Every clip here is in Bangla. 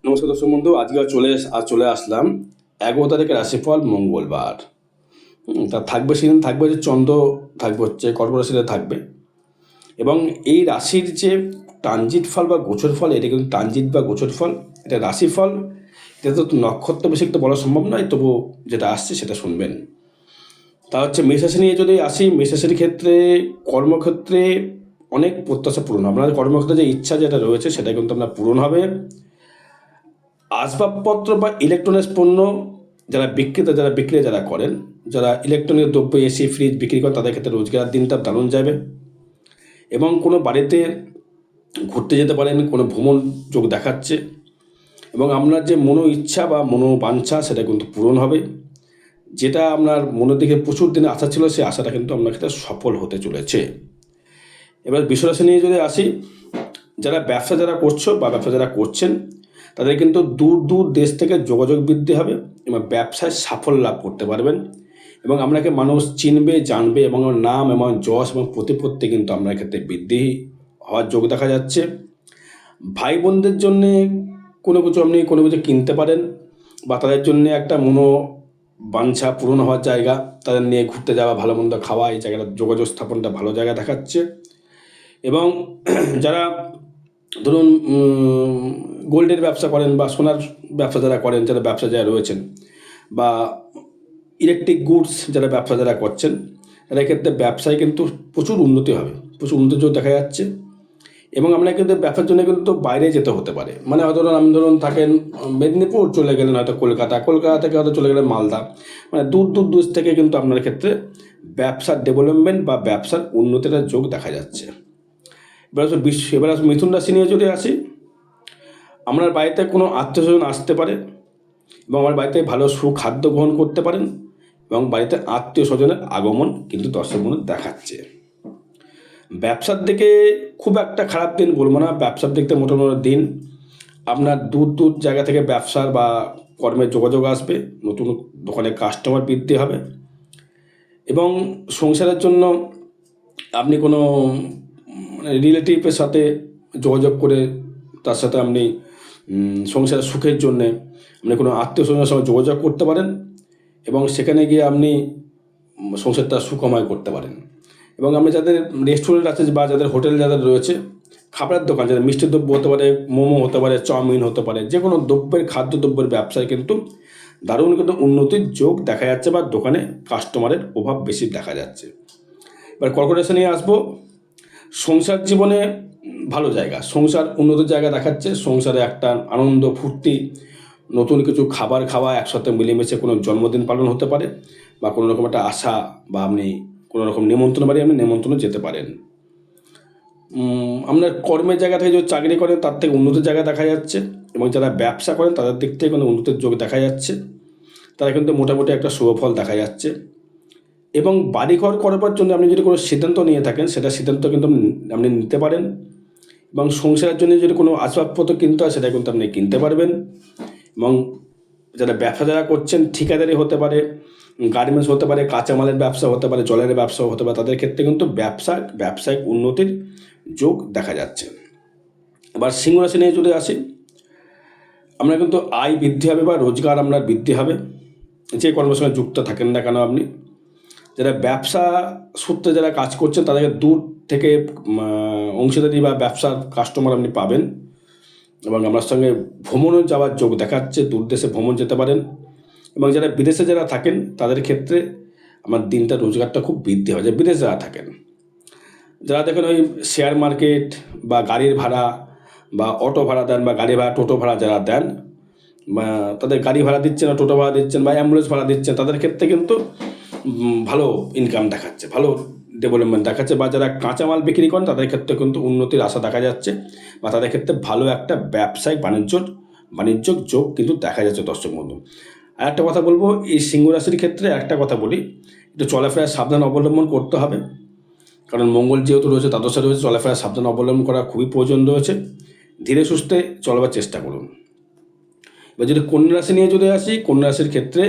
নমস্কার দর্শক বন্ধু, আজকে চলে আসলাম 11 তারিখের রাশিফল মঙ্গলবার। তা থাকবে সেদিন থাকবে যে চন্দ্র থাকবে হচ্ছে কর্কট রাশিতে থাকবে, এবং এই রাশির যে ট্রানজিট ফল বা গোচর ফল, এটা কিন্তু ট্রানজিট বা গোচর ফল, এটা রাশিফল। এটা তো নক্ষত্র বেশি একটা বলা সম্ভব নয়, তবু যেটা আসছে সেটা শুনবেন। তা হচ্ছে মেষ রাশি নিয়ে যদি আসি, মেষ রাশির ক্ষেত্রে কর্মক্ষেত্রে অনেক প্রত্যাশা পূরণ হবে। আপনার কর্মক্ষেত্রে যে ইচ্ছা যেটা রয়েছে সেটা কিন্তু আপনার পূরণ হবে। আসবাবপত্র বা ইলেকট্রনিক্স পণ্য যারা বিক্রি করেন, যারা ইলেকট্রনিক দ্রব্য এসি ফ্রিজ বিক্রি করেন, তাদের ক্ষেত্রে রোজগার দিনটা দারুণ যাবে। এবং কোনো বাড়িতে ঘুরতে যেতে পারেন, কোনো ভ্রমণ যোগ দেখাচ্ছে, এবং আপনার যে মনো ইচ্ছা বা মনোবাঞ্ছা সেটা কিন্তু পূরণ হবে। যেটা আপনার মনের দিকে প্রচুর দিনে আশা ছিল, সেই আশাটা কিন্তু আপনার ক্ষেত্রে সফল হতে চলেছে। এবার বিশ্বরাশি নিয়ে যদি আসি, যারা করছো বা ব্যবসা যারা করছেন, তাদের কিন্তু দূর দূর দেশ থেকে যোগাযোগ বৃদ্ধি হবে এবং ব্যবসায় সাফল্য লাভ করতে পারবেন। এবং আপনাকে মানুষ চিনবে, জানবে, এবং নাম এবং যশ এবং প্রতিপত্তি কিন্তু আপনার ক্ষেত্রে বৃদ্ধি হওয়ার যোগ দেখা যাচ্ছে। ভাই বোনদের জন্যে কোনো কিছু কিনতে পারেন, বা তাদের জন্য একটা বাঞ্ছা পূরণ হওয়ার জায়গা, তাদের নিয়ে ঘুরতে যাওয়া, ভালো মন্দ খাওয়া, এই জায়গাটা যোগাযোগ স্থাপনটা ভালো জায়গা দেখাচ্ছে। এবং যারা ধরুন গোল্ডের ব্যবসা করেন বা সোনার ব্যবসা যারা ব্যবসা রয়েছেন, বা ইলেকট্রিক গুডস যারা করছেন, তাদের ক্ষেত্রে ব্যবসায় কিন্তু প্রচুর উন্নতি হবে, প্রচুর উন্নতি দেখা যাচ্ছে। এবং আপনার কিন্তু ব্যবসার জন্য কিন্তু বাইরে যেতে হতে পারে, মানে হয়তো ধরুন থাকেন মেদিনীপুর, চলে গেলেন হয়তো কলকাতা থেকে হয়তো চলে গেলেন মালদা, মানে দূর থেকে কিন্তু আপনার ক্ষেত্রে ব্যবসার ডেভেলপমেন্ট বা ব্যবসার উন্নতির যোগ দেখা যাচ্ছে। এবার মিথুন রাশি নিয়ে যদি আসি, আপনার বাড়িতে কোনো আত্মীয়স্বজন আসতে পারে, এবং আমার বাড়িতে ভালো সুখাদ্য গ্রহণ করতে পারেন, এবং বাড়িতে আত্মীয় স্বজনের আগমন কিন্তু দর্শক বন্ধু দেখাচ্ছে। ব্যবসার দিকে খুব একটা খারাপ দিন বলবো না, ব্যবসার দিক থেকে মোটামুটি দিন। আপনার দূর জায়গা থেকে ব্যবসার বা কর্মের যোগাযোগ আসবে, নতুন দোকানে কাস্টমার বৃদ্ধি হবে, এবং সংসারের জন্য আপনি কোনো রিলেটিভের সাথে যোগাযোগ করে তার সাথে আপনি সংসারের সুখের জন্যে আপনি কোনো আত্মীয় স্বজনের সঙ্গে যোগাযোগ করতে পারেন, এবং সেখানে গিয়ে আপনি সংসারটা সুখময় করতে পারেন। এবং আপনি যাদের রেস্টুরেন্ট আছে বা যাদের হোটেল রয়েছে, খাবারের দোকান, যাদের মিষ্টি দ্রব্য হতে পারে, মোমো হতে পারে, চাউমিন হতে পারে, যে কোনো খাদ্যদ্রব্যের ব্যবসায় কিন্তু দারুণ কিন্তু উন্নতির যোগ দেখা যাচ্ছে, বা দোকানে কাস্টমারের অভাব বেশি দেখা যাচ্ছে। এবার কর্কট রাশি নিয়ে আসবো। সংসার জীবনে ভালো জায়গা, সংসার উন্নতির জায়গা দেখাচ্ছে। সংসারে একটা আনন্দ ফুর্তি, নতুন কিছু খাবার খাওয়া, একসাথে মিলেমিশে কোনো জন্মদিন পালন হতে পারে, বা কোনো রকম একটা আশা, বা আপনি কোনো রকম নিমন্ত্রণ বাড়ি আপনি নিমন্ত্রণে যেতে পারেন। আপনার কর্মের জায়গা থেকে যদি চাকরি করেন, তার থেকে উন্নতির জায়গা দেখা যাচ্ছে, এবং যারা ব্যবসা করেন তাদের দিক থেকে কোনো উন্নতির যোগ দেখা যাচ্ছে। তারা কিন্তু মোটামুটি একটা শুভফল দেখা যাচ্ছে। এবং বাড়িঘর করবার জন্য আপনি যদি কোনো সিদ্ধান্ত নিয়ে থাকেন, সেটা সিদ্ধান্ত কিন্তু আপনি নিতে পারেন। এবং সংসারের জন্য যদি কোনো আসবাবপত্র কিনতে হয়, সেটা কিন্তু আপনি কিনতে পারবেন। এবং যারা করছেন, ঠিকাদারি হতে পারে, গার্মেন্টস হতে পারে, কাঁচামালের ব্যবসা হতে পারে, জলের ব্যবসা হতে পারে, তাদের ক্ষেত্রে কিন্তু ব্যবসায়িক উন্নতির যোগ দেখা যাচ্ছে। এবার সিংহ রাশি নিয়ে যদি আসি, আপনার কিন্তু আয় বৃদ্ধি হবে বা রোজগার আপনার বৃদ্ধি হবে, যে কর্মের সঙ্গে যুক্ত থাকেন না কেন আপনি। যারা ব্যবসা সূত্রে যারা কাজ করছেন, তাদেরকে দূর থেকে অংশীদারি বা ব্যবসার কাস্টমার আপনি পাবেন, এবং আপনার সঙ্গে ভ্রমণে যাওয়ার যোগ দেখাচ্ছে, দূর দেশে ভ্রমণ যেতে পারেন। এবং যারা বিদেশে থাকেন, তাদের ক্ষেত্রে আমার দিনটা রোজগারটা খুব বৃদ্ধি হয়, যে বিদেশে যারা থাকেন, যারা দেখেন ওই শেয়ার মার্কেট বা গাড়ির ভাড়া বা অটো ভাড়া দেন, বা গাড়ি ভাড়া টোটো ভাড়া যারা দেন, বা তাদের গাড়ি ভাড়া দিচ্ছেন বা টোটো ভাড়া দিচ্ছেন বা অ্যাম্বুলেন্স ভাড়া দিচ্ছেন, তাদের ক্ষেত্রে কিন্তু ভালো ইনকাম দেখাচ্ছে, ভালো ডেভেলপমেন্ট দেখাচ্ছে। বা যারা কাঁচামাল বিক্রি করেন, তাদের ক্ষেত্রে কিন্তু উন্নতির আশা দেখা যাচ্ছে, বা তাদের ক্ষেত্রে ভালো একটা ব্যবসায়িক বাণিজ্যিক যোগ কিন্তু দেখা যাচ্ছে দর্শক বন্ধু। আর একটা কথা বলবো, এই সিংহ রাশির ক্ষেত্রে একটা কথা বলি, একটু চলাফেরায় সাবধান অবলম্বন করতে হবে, কারণ মঙ্গল যেহেতু রয়েছে, দ্বাদশে রয়েছে, চলাফেরায় সাবধান অবলম্বন করা খুবই প্রয়োজন রয়েছে। ধীরে সুস্থে চলবার চেষ্টা করুন। এবার যদি কন্যা রাশি নিয়ে যদি আসি, কন্যা রাশির ক্ষেত্রে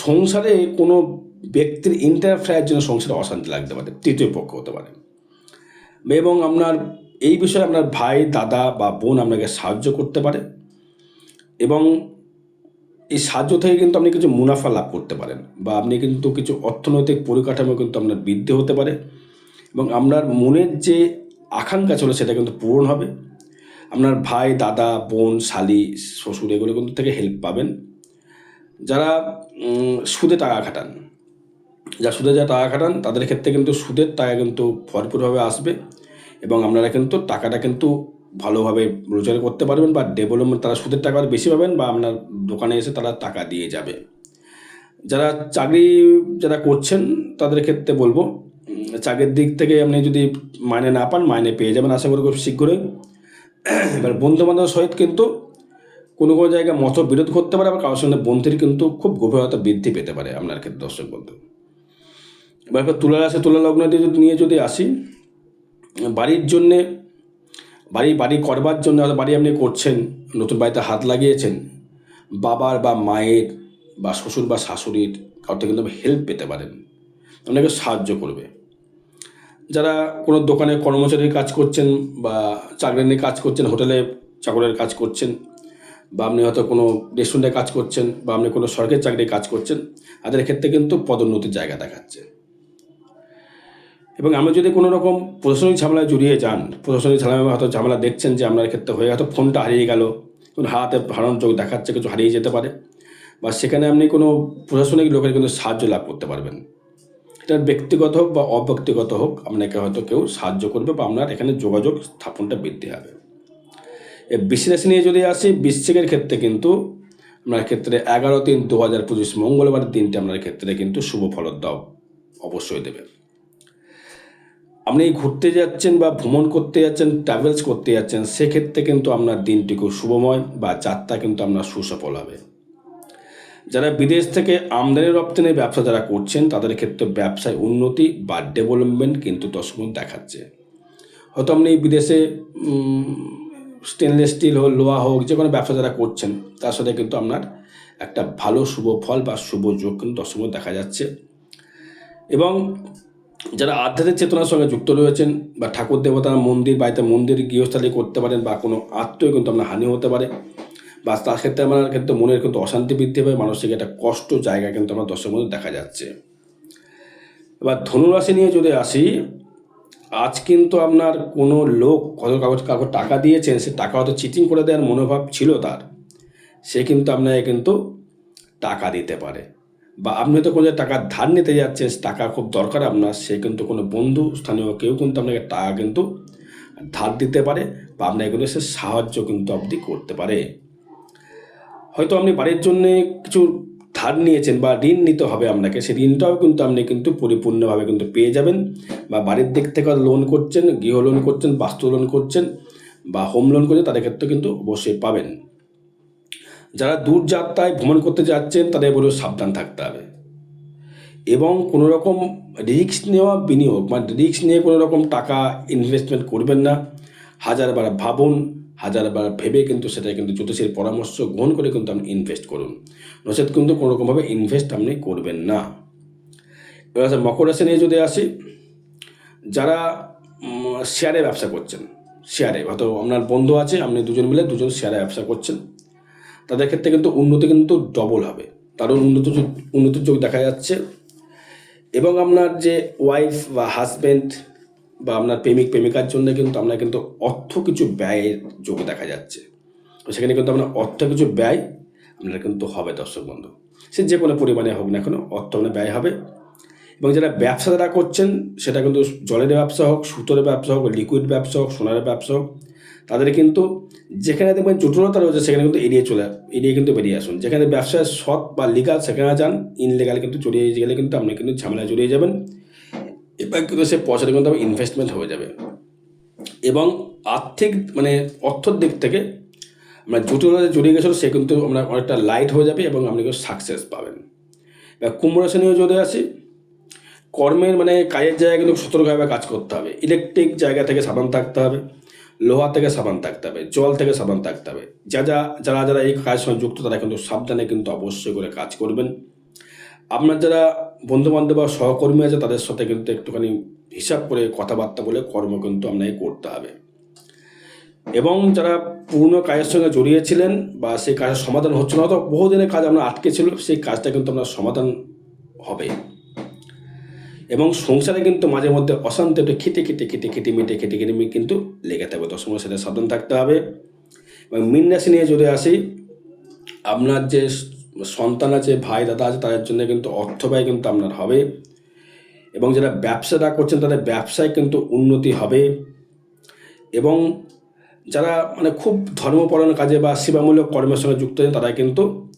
সংসারে কোনো ব্যক্তির ইন্টারফেয়ারের জন্য সংসারে অশান্তি লাগতে পারে, তৃতীয় পক্ষ হতে পারে, এবং আপনার এই বিষয়ে আপনার ভাই, দাদা বা বোন আপনাকে সাহায্য করতে পারে, এবং এই সাহায্য থেকে কিন্তু আপনি কিছু মুনাফা লাভ করতে পারেন, বা আপনি কিন্তু কিছু অর্থনৈতিক পরিকাঠামো কিন্তু আপনার বৃদ্ধি হতে পারে, এবং আপনার মনের যে আকাঙ্ক্ষা ছিল সেটা কিন্তু পূরণ হবে। আপনার ভাই, দাদা, বোন, শালি, শ্বশুর এগুলো কিন্তু থেকে হেল্প পাবেন। যারা সুদে টাকা খাটান, যা টাকা খাটান তাদের ক্ষেত্রে কিন্তু সুদের টাকা কিন্তু ভরপুরভাবে আসবে, এবং আপনারা কিন্তু টাকাটা কিন্তু ভালোভাবে রোজগার করতে পারবেন, বা ডেভেলপমেন্ট তারা সুদের টাকা বেশি পাবেন, বা আপনার দোকানে এসে তারা টাকা দিয়ে যাবে। যারা চাকরি করছেন তাদের ক্ষেত্রে বলবো, চাকরির দিক থেকে আপনি যদি মাইনে না পান, মাইনে পেয়ে যাবেন আশা করি খুব শীঘ্রই। এবার বন্ধুবান্ধবের সহিত কিন্তু কোনো জায়গায় মতবিরোধ করতে পারে, আবার কারোর সঙ্গে বন্ধুর কিন্তু খুব গভীরতা বৃদ্ধি পেতে পারে আপনার ক্ষেত্রে দর্শক বন্ধু। এবার তুলা রাশি, তুলা লগ্ন নিয়ে যদি আসি, বাড়ির জন্যে বাড়ি করবার জন্য বাড়ি আপনি করছেন, নতুন বাড়িতে হাত লাগিয়েছেন, বাবার বা মায়ের বা শ্বশুর বা শাশুড়ির কারোর থেকে কিন্তু হেল্প পেতে পারেন, আপনাকে সাহায্য করবে। যারা কোনো দোকানে কর্মচারীর কাজ করছেন, বা চাকরি নিয়ে কাজ করছেন, হোটেলে চাকরের কাজ করছেন, বা আপনি হয়তো কোনো রেস্টুরেন্টে কাজ করছেন, বা আপনি কোনো সরকারি চাকরির কাজ করছেন, তাদের ক্ষেত্রে কিন্তু পদোন্নতির জায়গা দেখাচ্ছে। এবং আপনি যদি কোনো রকম প্রশাসনিক ঝামেলায় জড়িয়ে যান, প্রশাসনিক হয়তো ঝামেলা দেখছেন যে আপনার ক্ষেত্রে হয়ে হয়তো ফোনটা হারিয়ে গেল, কোনো হাতে হারানোর যোগ দেখাচ্ছে, কিছু হারিয়ে যেতে পারে, বা সেখানে আপনি কোনো প্রশাসনিক লোকের কিন্তু সাহায্য লাভ করতে পারবেন। এটা ব্যক্তিগত হোক বা অব্যক্তিগত হোক, আপনাকে হয়তো কেউ সাহায্য করবে, বা আপনার এখানে যোগাযোগ স্থাপনটা বৃদ্ধি হবে। এই বৃশ্চিক নিয়ে যদি আসি, বৃশ্চিকের ক্ষেত্রে কিন্তু আপনার ক্ষেত্রে 11/3/2025 মঙ্গলবার দিনটি আপনার ক্ষেত্রে কিন্তু শুভ ফলদায়ক অবশ্যই দেবে। আপনি ঘুরতে যাচ্ছেন বা ভ্রমণ করতে যাচ্ছেন, ট্রাভেলস করতে যাচ্ছেন, সেক্ষেত্রে কিন্তু আপনার দিনটি খুব শুভময়, বা যাত্রা কিন্তু আপনার সুসফল হবে। যারা বিদেশ থেকে আমদানি রপ্তানি ব্যবসা যারা করছেন, তাদের ক্ষেত্রে ব্যবসায় উন্নতি বা ডেভেলপমেন্ট কিন্তু দর্শক দেখাচ্ছে। হয়তো আপনি বিদেশে স্টেনলেস স্টিল হোক, লোহা হোক, যে কোনো ব্যবসা যারা করছেন, তার সাথে কিন্তু আপনার একটা ভালো শুভ ফল বা শুভ যোগ কিন্তু দর্শক দেখা যাচ্ছে। এবং যারা আধ্যাত্মিক চেতনার সঙ্গে যুক্ত রয়েছেন, বা ঠাকুর দেবতার মন্দির, বাড়িতে মন্দির গৃহস্থালী করতে পারেন, বা কোনো আত্মীয় কিন্তু আপনার হানি হতে পারে, বা তার ক্ষেত্রে আমার কিন্তু মনের কিন্তু অশান্তি বৃদ্ধি পাবে, মানসিক একটা কষ্ট জায়গা কিন্তু আমার দর্শকের মধ্যে দেখা যাচ্ছে। এবার ধনুরাশি নিয়ে যদি আসি, আজ কিন্তু আপনার কোনো লোক কাউকে টাকা দিয়েছেন, সে টাকা হয়তো চিটিং করে দেওয়ার মনোভাব ছিল তার, সে কিন্তু আপনাকে কিন্তু টাকা দিতে পারে, বা আপনি হয়তো কোনো টাকা ধার নিতে যাচ্ছেন, টাকা খুব দরকার আপনার, সে কিন্তু কোনো বন্ধু স্থানীয় কেউ কিন্তু আপনাকে টাকা কিন্তু ধার দিতে পারে, বা আপনাকে কিন্তু সে সাহায্য কিন্তু আপনি করতে পারে। হয়তো আপনি বাড়ির জন্যে কিছু ধার নিয়েছেন, বা ঋণ নিতে হবে আপনাকে, সেই ঋণটাও কিন্তু আপনি কিন্তু পরিপূর্ণভাবে কিন্তু পেয়ে যাবেন, বা বাড়ির দিক থেকে লোন করছেন, গৃহ লোন করছেন, বাস্তু লোন করছেন, বা হোম লোন করছেন, তাদের ক্ষেত্রে কিন্তু অবশ্যই পাবেন। যারা দূর যাত্রায় ভ্রমণ করতে যাচ্ছেন, তাদের বলবো সাবধান থাকতে হবে, এবং কোনো রকম রিস্ক নেওয়া বিনিয়োগ, মানে রিস্ক নিয়ে কোনো রকম টাকা ইনভেস্টমেন্ট করবেন না। হাজারবার ভাবুন, হাজারবার ভেবে কিন্তু সেটা কিন্তু জ্যোতিষের পরামর্শ গ্রহণ করে কিন্তু আপনি ইনভেস্ট করুন, নচেত কিন্তু কোনো রকমভাবে ইনভেস্ট আপনি করবেন না। এবার মকর রাশি নিয়ে যদি আসি, যারা শেয়ারে ব্যবসা করছেন, শেয়ারে হয়তো আপনার বন্ধু আছে, আপনি দুজন মিলে শেয়ারে ব্যবসা করছেন, তাদের ক্ষেত্রে কিন্তু উন্নতি কিন্তু ডবল হবে, কারণ উন্নতির যোগ দেখা যাচ্ছে। এবং আপনার যে ওয়াইফ বা হাজব্যান্ড, বা আপনার প্রেমিক প্রেমিকার জন্য কিন্তু আপনার কিন্তু অর্থ কিছু ব্যয়ের যোগ দেখা যাচ্ছে, তো সেখানে কিন্তু আপনার অর্থ কিছু ব্যয় আপনার কিন্তু হবে দর্শক বন্ধু, সে যে কোনো পরিমাণে হোক না কেন অর্থ আপনার ব্যয় হবে। এবং যারা ব্যবসা যারা করছেন, সেটা কিন্তু জলের ব্যবসা হোক, সুতোর ব্যবসা হোক, লিকুইড ব্যবসা হোক, সোনার ব্যবসা হোক, তাদের কিন্তু যেখানে দেখবেন জটিলতা রয়েছে সেখানে কিন্তু এড়িয়ে কিন্তু বেরিয়ে আসুন। যেখানে ব্যবসায় সৎ বা লিগাল, সেখানে যান, ইনলিগাল কিন্তু জড়িয়ে গেলে কিন্তু আপনি কিন্তু ঝামেলায় জড়িয়ে যাবেন, এবার কিন্তু সে পয়সাটা কিন্তু ইনভেস্টমেন্ট হয়ে যাবে। এবং আর্থিক মানে অর্থর দিক থেকে আমরা জটিলতা জড়িয়ে গেছিলো, সে কিন্তু আমরা অনেকটা লাইট হয়ে যাবে, এবং আপনি কিন্তু সাকসেস পাবেন। এবার কুম্ভ রাশি নিয়ে যদি আসি, কর্মের মানে কাজের জায়গায় কিন্তু সতর্কভাবে কাজ করতে হবে। ইলেকট্রিক জায়গা থেকে সাবধান থাকতে হবে, লোহা থেকে সাবধান থাকতে হবে, জল থেকে সাবধান থাকতে হবে। যারা এই কাজের সঙ্গে যুক্ত, তারা কিন্তু সাবধানে কিন্তু অবশ্যই করে কাজ করবেন। আপনার যারা বন্ধুবান্ধব বা সহকর্মী আছে, তাদের সাথে কিন্তু একটুখানি হিসাব করে কথাবার্তা বলে কর্ম কিন্তু আপনাকে করতে হবে। এবং যারা পুরনো কাজের সঙ্গে জড়িয়েছিলেন বা সেই কাজের সমাধান হচ্ছে না, অথবা বহুদিনের কাজ আপনার আটকে ছিল, সেই কাজটা কিন্তু আপনার সমাধান হবে। এবং সংসারে কিন্তু মাঝে মধ্যে অশান্তি একটু খিটিমিটি কিন্তু লেগে থাকবে, দর্শক বন্ধু, সেটা সাবধান থাকতে হবে। এবং মীন রাশি নিয়ে যদি আসি, আপনার যে সন্তান আছে, ভাই দাদা আছে, তাদের জন্য কিন্তু অর্থ ব্যয় কিন্তু আপনার হবে। এবং যারা ব্যবসাটা করছেন তাদের ব্যবসায় কিন্তু উন্নতি হবে। এবং যারা মানে খুব ধর্মপরায়ণ কাজে বা সেবামূলক কর্মের সঙ্গে যুক্ত আছেন, তারা কিন্তু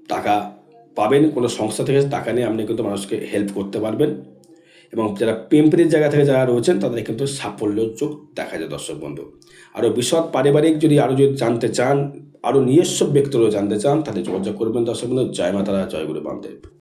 টাকা পাবেন। কোনো সংস্থা থেকে টাকা নিয়ে আপনি কিন্তু মানুষকে হেল্প করতে পারবেন। এবং যারা প্রেমপ্রীতির জায়গা থেকে যারা রয়েছেন তাদের কিন্তু সাফল্যের যোগ দেখা যায়, দর্শক বন্ধু। আরও বিশদ পারিবারিক যদি জানতে চান, আরও নিজস্ব ব্যক্তিগত জানতে চান, তাহলে যোগাযোগ করবেন, দর্শক বন্ধু। জয় মাতারা, জয় গুরু বামদেব।